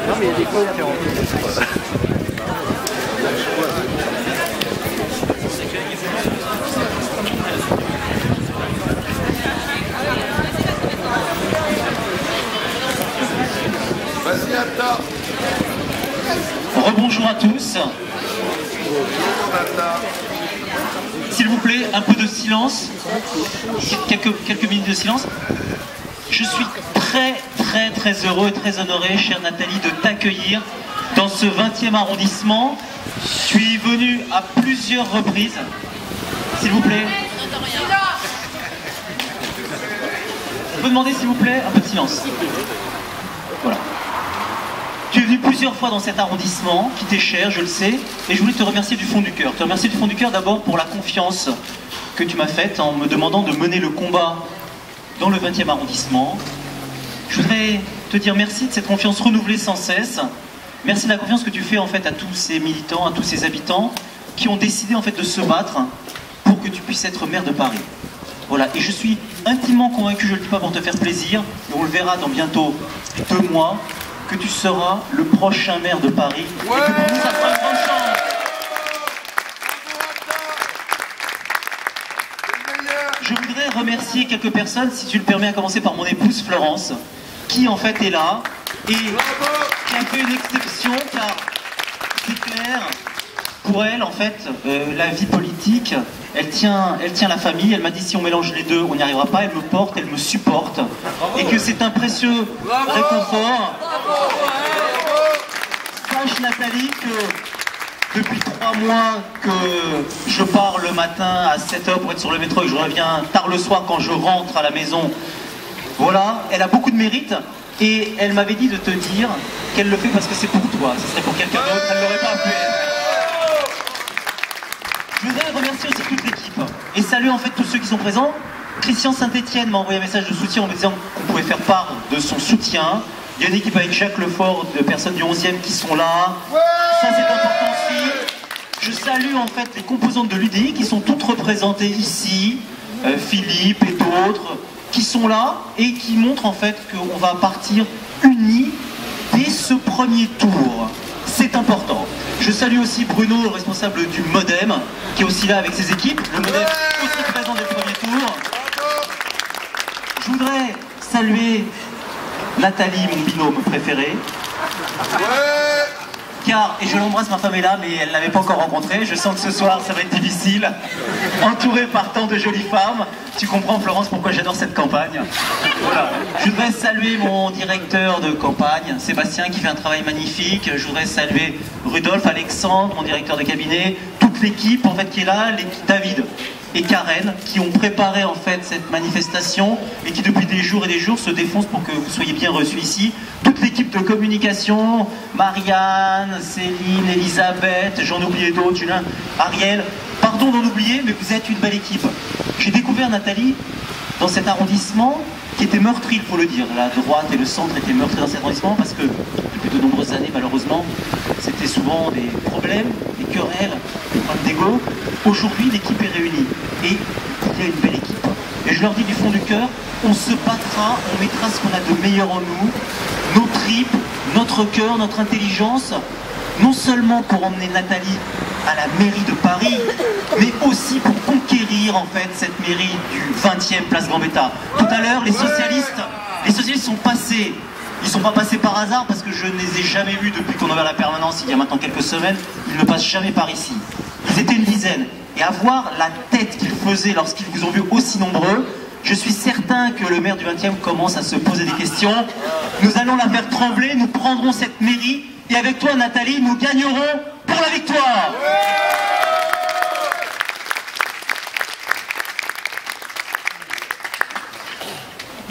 Non, mais il y a des fois qui ont... Vas-y, Ata. Rebonjour à tous. S'il vous plaît, un peu de silence. Quelques minutes de silence. Je suis très heureux et très honoré, chère Nathalie, de t'accueillir dans ce 20e arrondissement. Tu es venue à plusieurs reprises. S'il vous plaît. Je peux demander, s'il vous plaît, un peu de silence. Voilà. Tu es venu plusieurs fois dans cet arrondissement, qui t'est cher, je le sais, et je voulais te remercier du fond du cœur. Te remercier du fond du cœur d'abord pour la confiance que tu m'as faite en me demandant de mener le combat dans le 20e arrondissement. Je voudrais te dire merci de cette confiance renouvelée sans cesse. Merci de la confiance que tu fais en fait à tous ces militants, à tous ces habitants qui ont décidé en fait de se battre pour que tu puisses être maire de Paris. Voilà, et je suis intimement convaincu, je ne le dis pas pour te faire plaisir, mais on le verra dans bientôt 2 mois, que tu seras le prochain maire de Paris. Ouais, et que pour nous, ça sera une grande chance. Je voudrais remercier quelques personnes, si tu le permets, à commencer par mon épouse Florence, qui en fait est là, et qui a fait une exception, car c'est clair, pour elle, en fait, la vie politique, elle tient la famille. Elle m'a dit, si on mélange les deux, on n'y arrivera pas. Elle me porte, elle me supporte. Et que c'est un précieux réconfort. Sache, Nathalie, que depuis 3 mois que je pars le matin à 7 h pour être sur le métro et que je reviens tard le soir quand je rentre à la maison, voilà, elle a beaucoup de mérite. Et elle m'avait dit de te dire qu'elle le fait parce que c'est pour toi. Ce serait pour quelqu'un d'autre, elle ne l'aurait pas fait. Je voudrais remercier aussi toute l'équipe et saluer en fait tous ceux qui sont présents. Christian Saint-Etienne m'a envoyé un message de soutien en me disant qu'on pouvait faire part de son soutien. Il y a une équipe avec Jacques Lefort, de personnes du 11e qui sont là. Ça c'est important aussi. Je salue en fait les composantes de l'UDI qui sont toutes représentées ici, Philippe et d'autres, qui sont là et qui montrent en fait qu'on va partir unis dès ce premier tour. C'est important. Je salue aussi Bruno, le responsable du Modem, qui est aussi là avec ses équipes. Le Modem est aussi présent dès le premier tour. Je voudrais saluer Nathalie, mon binôme préféré. Car, et je l'embrasse, ma femme est là, mais elle ne l'avait pas encore rencontré. Je sens que ce soir, ça va être difficile. Entourée par tant de jolies femmes. Tu comprends, Florence, pourquoi j'adore cette campagne. Voilà. Je voudrais saluer mon directeur de campagne, Sébastien, qui fait un travail magnifique. Je voudrais saluer Rudolf, Alexandre, mon directeur de cabinet, toute l'équipe, en fait, qui est là, David et Karen, qui ont préparé, en fait, cette manifestation et qui, depuis des jours et des jours, se défoncent pour que vous soyez bien reçus ici. Toute l'équipe de communication, Marianne, Céline, Elisabeth, j'en oubliais d'autres, Julien, Ariel. Pardon d'en oublier, mais vous êtes une belle équipe. J'ai découvert Nathalie dans cet arrondissement qui était meurtri, il faut le dire. La droite et le centre étaient meurtris dans cet arrondissement parce que depuis de nombreuses années, malheureusement, c'était souvent des problèmes, des querelles, des problèmes d'ego. Aujourd'hui, l'équipe est réunie et il y a une belle équipe. Et je leur dis du fond du cœur, on se battra, on mettra ce qu'on a de meilleur en nous, nos tripes, notre cœur, notre intelligence, non seulement pour emmener Nathalie à la mairie de Paris, mais aussi pour conquérir en fait cette mairie du 20e place Gambetta. Tout à l'heure, les socialistes sont passés. Ils ne sont pas passés par hasard parce que je ne les ai jamais vus depuis qu'on a ouvert la permanence il y a maintenant quelques semaines. Ils ne passent jamais par ici. Ils étaient une dizaine. Et à voir la tête qu'ils faisaient lorsqu'ils vous ont vu aussi nombreux, je suis certain que le maire du 20e commence à se poser des questions. Nous allons la faire trembler, nous prendrons cette mairie et avec toi Nathalie, nous gagnerons pour la victoire.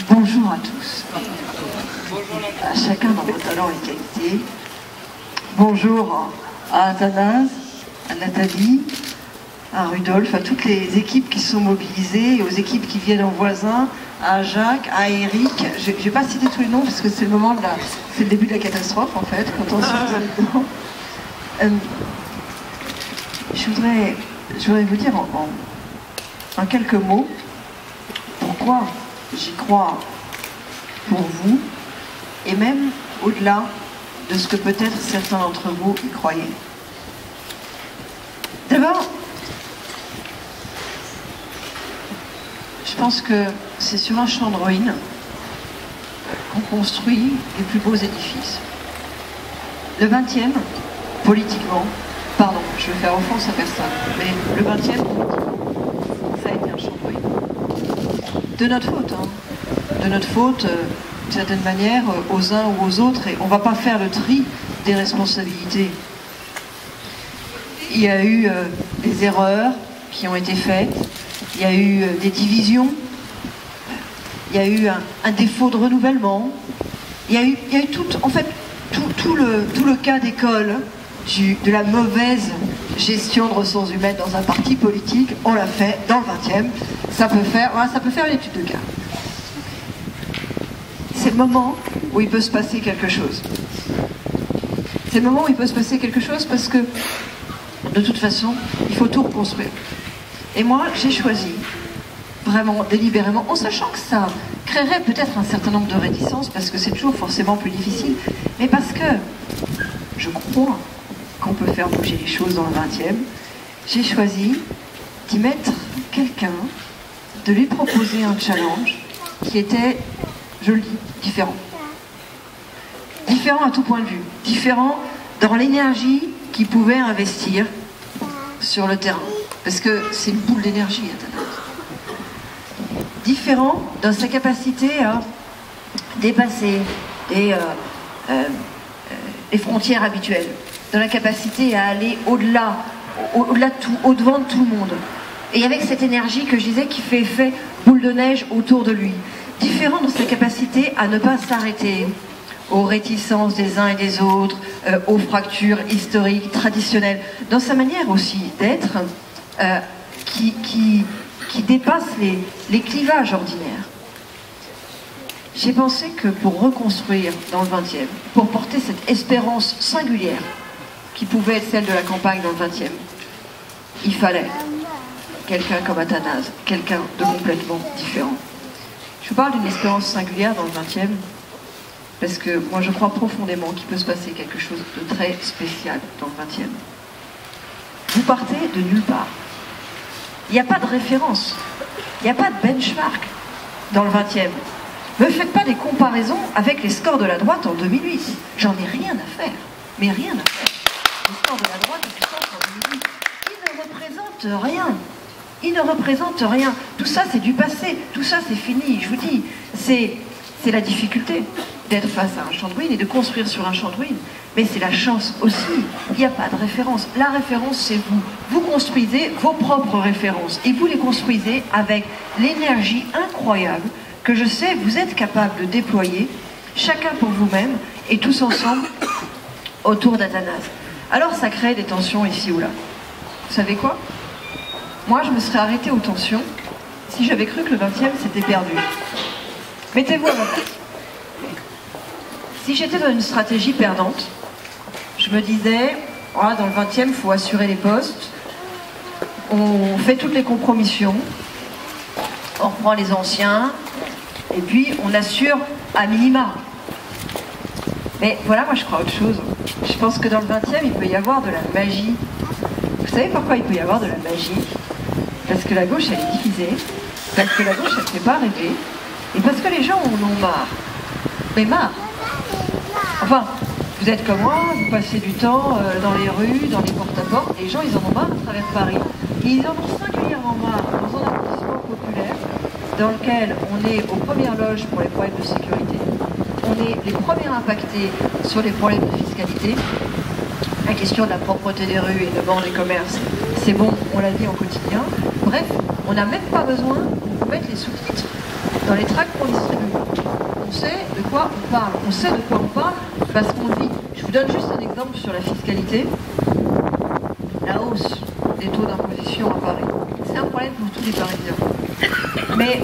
Bonjour à tous. À chacun dans vos talents et qualités. Bonjour à Athanase, à Nathalie, à Rudolf, à toutes les équipes qui sont mobilisées, aux équipes qui viennent en voisin, à Jacques, à Eric. Je ne vais pas citer tous les noms parce que c'est le moment de c'est le début de la catastrophe en fait, quand on se met dedans. Je voudrais vous dire en quelques mots pourquoi j'y crois pour vous et même au-delà de ce que peut-être certains d'entre vous y croyaient. D'abord, je pense que c'est sur un champ de ruines qu'on construit les plus beaux édifices. Le 20e, politiquement, pardon, je vais faire offense à personne, mais le 20e, ça a été un champ de ruines. De notre faute, hein. De notre faute, d'une certaine manière, aux uns ou aux autres, et on ne va pas faire le tri des responsabilités. Il y a eu des erreurs qui ont été faites, il y a eu des divisions, il y a eu un défaut de renouvellement, il y a eu tout le cas d'école de la mauvaise gestion de ressources humaines dans un parti politique. On l'a fait dans le 20e, ça peut faire une étude de cas. C'est le moment où il peut se passer quelque chose. C'est le moment où il peut se passer quelque chose parce que de toute façon, il faut tout reconstruire. Et moi, j'ai choisi, vraiment délibérément, en sachant que ça créerait peut-être un certain nombre de réticences, parce que c'est toujours forcément plus difficile, mais parce que je crois qu'on peut faire bouger les choses dans le 20e, j'ai choisi d'y mettre quelqu'un, de lui proposer un challenge qui était, je le dis, différent. Différent à tout point de vue. Différent dans l'énergie qu'il pouvait investir sur le terrain. Parce que c'est une boule d'énergie, Athanase. Différent dans sa capacité à dépasser les frontières habituelles. Dans la capacité à aller au-delà de tout, au-devant de tout le monde. Et avec cette énergie que je disais qui fait effet boule de neige autour de lui. Différent dans sa capacité à ne pas s'arrêter aux réticences des uns et des autres, aux fractures historiques, traditionnelles, dans sa manière aussi d'être qui dépasse les clivages ordinaires. J'ai pensé que pour reconstruire dans le 20e, pour porter cette espérance singulière qui pouvait être celle de la campagne dans le 20e, il fallait quelqu'un comme Athanase, quelqu'un de complètement différent. Je vous parle d'une espérance singulière dans le 20e, parce que moi je crois profondément qu'il peut se passer quelque chose de très spécial dans le 20e. Vous partez de nulle part. Il n'y a pas de référence, il n'y a pas de benchmark dans le 20e. Ne faites pas des comparaisons avec les scores de la droite en 2008. J'en ai rien à faire, mais rien à faire. Les scores de la droite et les scores en 2008, ils ne représentent rien. Ils ne représentent rien. Tout ça, c'est du passé. Tout ça, c'est fini. Je vous dis, c'est la difficulté d'être face à un champ de ruines et de construire sur un champ de ruines. Mais c'est la chance aussi. Il n'y a pas de référence. La référence, c'est vous. Vous construisez vos propres références. Et vous les construisez avec l'énergie incroyable que je sais vous êtes capable de déployer, chacun pour vous-même, et tous ensemble, autour d'Athanase. Alors ça crée des tensions ici ou là. Vous savez quoi? Moi, je me serais arrêtée aux tensions si j'avais cru que le 20e s'était perdu. Mettez-vous à ma place. Si j'étais dans une stratégie perdante, je me disais, voilà, dans le 20e, il faut assurer les postes, on fait toutes les compromissions, on reprend les anciens, et puis on assure à minima. Mais voilà, moi je crois autre chose. Je pense que dans le 20e, il peut y avoir de la magie. Vous savez pourquoi il peut y avoir de la magie? Parce que la gauche, elle est divisée, parce que la gauche, elle ne fait pas rêver, et parce que les gens en ont marre. Mais marre. Enfin, vous êtes comme moi, vous passez du temps dans les rues, dans les porte-à-porte, les gens, ils en ont marre à travers Paris. Et ils en ont singulièrement marre dans un arrondissement populaire dans lequel on est aux premières loges pour les problèmes de sécurité, on est les premiers impactés sur les problèmes de fiscalité. La question de la propreté des rues et de bord des commerces, c'est bon, on l'a dit en quotidien. Bref, on n'a même pas besoin de mettre les sous-titres dans les tracts qu'on distribue. On sait de quoi on parle. On sait de quoi on parle parce qu'on le vit. Je vous donne juste un exemple sur la fiscalité. La hausse des taux d'imposition à Paris, c'est un problème pour tous les Parisiens. Mais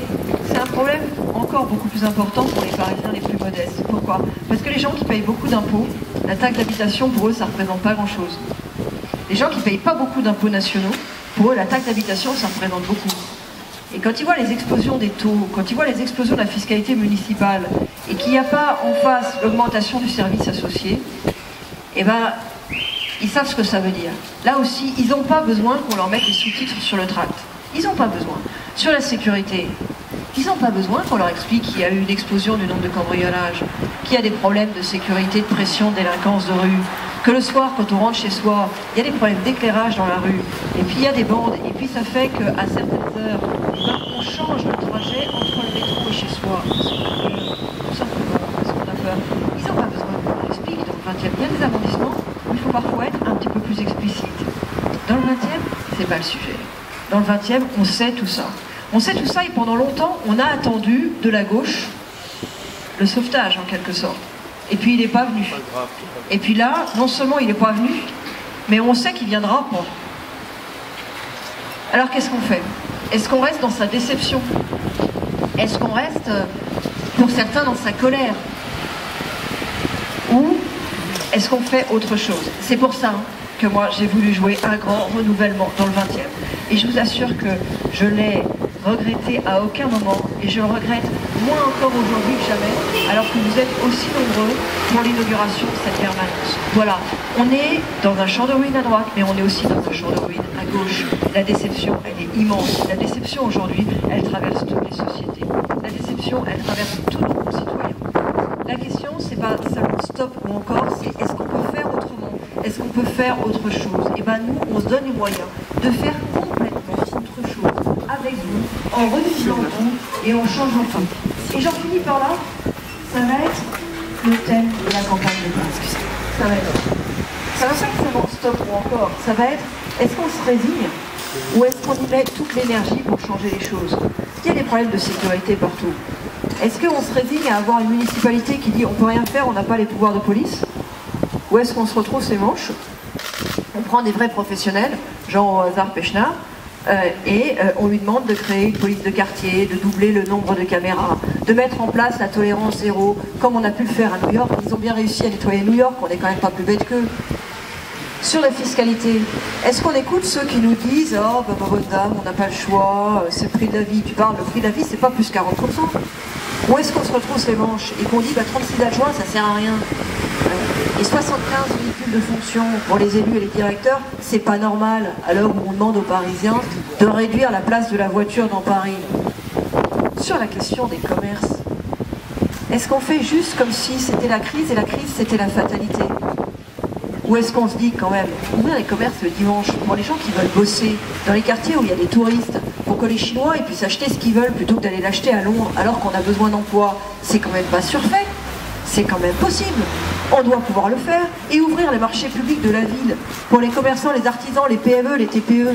c'est un problème encore beaucoup plus important pour les Parisiens les plus modestes. Pourquoi? Parce que les gens qui payent beaucoup d'impôts, la taxe d'habitation, pour eux, ça ne représente pas grand-chose. Les gens qui ne payent pas beaucoup d'impôts nationaux, pour eux, la taxe d'habitation, ça représente beaucoup. Et quand ils voient les explosions des taux, quand ils voient les explosions de la fiscalité municipale, et qu'il n'y a pas en face l'augmentation du service associé, eh ben, ils savent ce que ça veut dire. Là aussi, ils n'ont pas besoin qu'on leur mette les sous-titres sur le tract. Ils n'ont pas besoin. Sur la sécurité, ils n'ont pas besoin qu'on leur explique qu'il y a eu une explosion du nombre de cambriolages, qu'il y a des problèmes de sécurité, de pression, de délinquance de rue, que le soir, quand on rentre chez soi, il y a des problèmes d'éclairage dans la rue, et puis il y a des bandes, et puis ça fait qu'à certaines heures, on change le trajet entre le métro et chez soi. Tout simplement, parce qu'on a peur. Ils n'ont pas besoin qu'on leur explique. Dans le 20e, il y a des arrondissements où il faut parfois être un petit peu plus explicite. Dans le 20e, c'est pas le sujet. Dans le 20e, on sait tout ça. On sait tout ça et pendant longtemps, on a attendu de la gauche le sauvetage en quelque sorte. Et puis il n'est pas venu. Et puis là, non seulement il n'est pas venu, mais on sait qu'il viendra pas. Alors qu'est-ce qu'on fait? Est-ce qu'on reste dans sa déception? Est-ce qu'on reste, pour certains, dans sa colère? Ou est-ce qu'on fait autre chose? C'est pour ça que moi j'ai voulu jouer un grand renouvellement dans le 20e. Et je vous assure que je l'ai regretté à aucun moment, et je le regrette moins encore aujourd'hui que jamais, alors que vous êtes aussi nombreux pour l'inauguration de cette permanence. Voilà, on est dans un champ de ruines à droite, mais on est aussi dans un champ de ruines à gauche. La déception, elle est immense. La déception aujourd'hui, elle traverse toutes les sociétés. La déception, elle traverse tous nos concitoyens. La question, c'est pas seulement stop ou encore, c'est est-ce qu'on peut faire autrement? Est-ce qu'on peut faire autre chose? Et bien nous, on se donne les moyens de faire complètement autre chose avec vous, en renouvelant tout et en changeant tout. Et j'en finis par là, ça va être le thème de la campagne de base. Ça va pas être seulement stop ou encore, ça va être est-ce qu'on se résigne ou est-ce qu'on y met toute l'énergie pour changer les choses? Il y a des problèmes de sécurité partout. Est-ce qu'on se résigne à avoir une municipalité qui dit on peut rien faire, on n'a pas les pouvoirs de police? Ou est-ce qu'on se retrouve ses manches? On prend des vrais professionnels, genre Zar Pechna, et on lui demande de créer une police de quartier, de doubler le nombre de caméras, de mettre en place la tolérance zéro, comme on a pu le faire à New York. Ils ont bien réussi à nettoyer New York, on n'est quand même pas plus bête qu'eux. Sur la fiscalité, est-ce qu'on écoute ceux qui nous disent « Oh, bah, bonne dame, on n'a pas le choix, c'est le prix de la vie ». Tu parles, le prix de la vie, c'est pas plus 40%. Ou est-ce qu'on se retrousse les manches et qu'on dit bah, 36 adjoints, ça sert à rien? Et 75 véhicules de fonction pour les élus et les directeurs, c'est pas normal, à l'heure où on demande aux Parisiens de réduire la place de la voiture dans Paris. Sur la question des commerces, est-ce qu'on fait juste comme si c'était la crise et la crise c'était la fatalité? Ou est-ce qu'on se dit quand même, ouvrir les commerces le dimanche pour les gens qui veulent bosser dans les quartiers où il y a des touristes, pour que les Chinois puissent acheter ce qu'ils veulent plutôt que d'aller l'acheter à Londres alors qu'on a besoin d'emploi? C'est quand même pas surfait, c'est quand même possible. On doit pouvoir le faire et ouvrir les marchés publics de la ville pour les commerçants, les artisans, les PME, les TPE,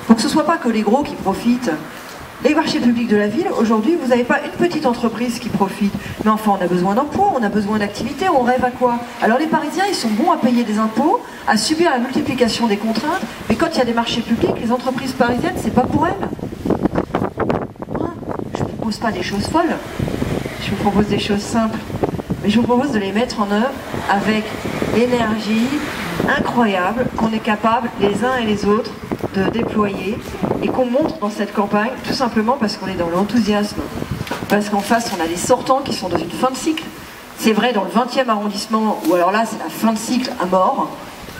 pour que ce ne soit pas que les gros qui profitent. Les marchés publics de la ville, aujourd'hui, vous n'avez pas une petite entreprise qui profite. Mais enfin, on a besoin d'emplois, on a besoin d'activités, on rêve à quoi? Alors les Parisiens, ils sont bons à payer des impôts, à subir la multiplication des contraintes, mais quand il y a des marchés publics, les entreprises parisiennes, c'est pas pour elles. Moi, je ne vous propose pas des choses folles, je vous propose des choses simples. Mais je vous propose de les mettre en œuvre avec l'énergie incroyable qu'on est capable, les uns et les autres, de déployer et qu'on montre dans cette campagne, tout simplement parce qu'on est dans l'enthousiasme. Parce qu'en face, on a des sortants qui sont dans une fin de cycle. C'est vrai dans le 20e arrondissement, où alors là, c'est la fin de cycle à mort.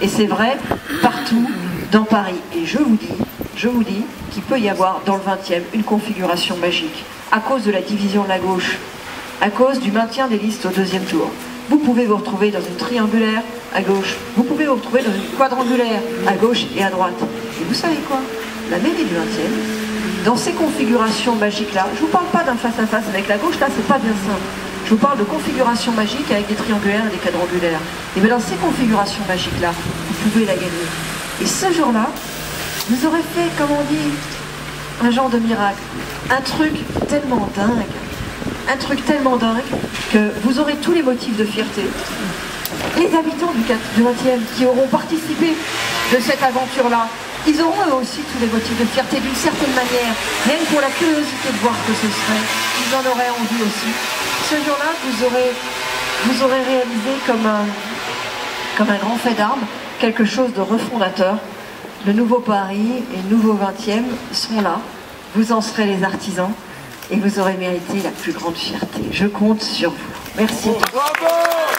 Et c'est vrai partout dans Paris. Et je vous dis qu'il peut y avoir dans le 20e une configuration magique, à cause de la division de la gauche, à cause du maintien des listes au deuxième tour. Vous pouvez vous retrouver dans une triangulaire à gauche, vous pouvez vous retrouver dans une quadrangulaire à gauche et à droite. Et vous savez quoi? La mairie du 20e, dans ces configurations magiques-là, je ne vous parle pas d'un face-à-face avec la gauche, là c'est pas bien simple. Je vous parle de configurations magiques avec des triangulaires et des quadrangulaires. Et bien dans ces configurations magiques-là, vous pouvez la gagner. Et ce jour-là, vous aurez fait, comme on dit, un genre de miracle, un truc tellement dingue. Un truc tellement dingue que vous aurez tous les motifs de fierté. Les habitants du 20e qui auront participé de cette aventure-là, ils auront eux aussi tous les motifs de fierté d'une certaine manière, rien que pour la curiosité de voir ce que ce serait. Ils en auraient envie aussi. Ce jour-là, vous aurez réalisé comme un grand fait d'armes, quelque chose de refondateur. Le nouveau Paris et le nouveau 20e seront là. Vous en serez les artisans. Et vous aurez mérité la plus grande fierté. Je compte sur vous. Merci. Bravo.